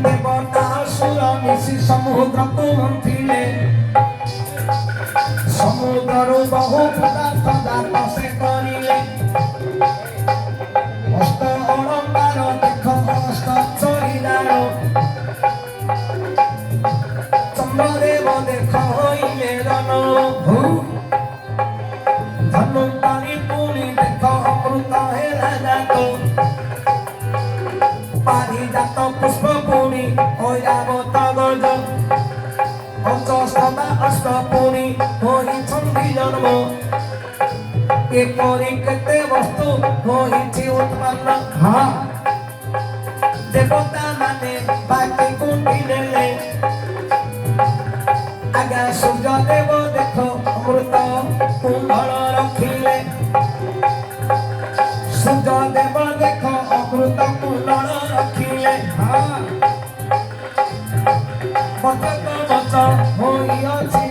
देवता असुर मिशि समुद्र को मंथिले समुद्र बहु पदार्थ दात से करिले अष्ट अलंकार देख अष्ट चरिदार चंद्रदेव देख हईले रन धनुर्धारी पुनि देख अमृत हेला जात पारिजात पुष्प पुनि ऐरावत गज अष्टमा अष्टपुनि होइछन्ति जन्म एपरि केते वस्तु होइछि उत्पन्न देवता माने बाकी कुंडी नेले आज्ञा सूर्य देव देख अमृत कुंडल रखिले सूर्य देव देख अमृत कुंडल रखिले बचत बच होइछि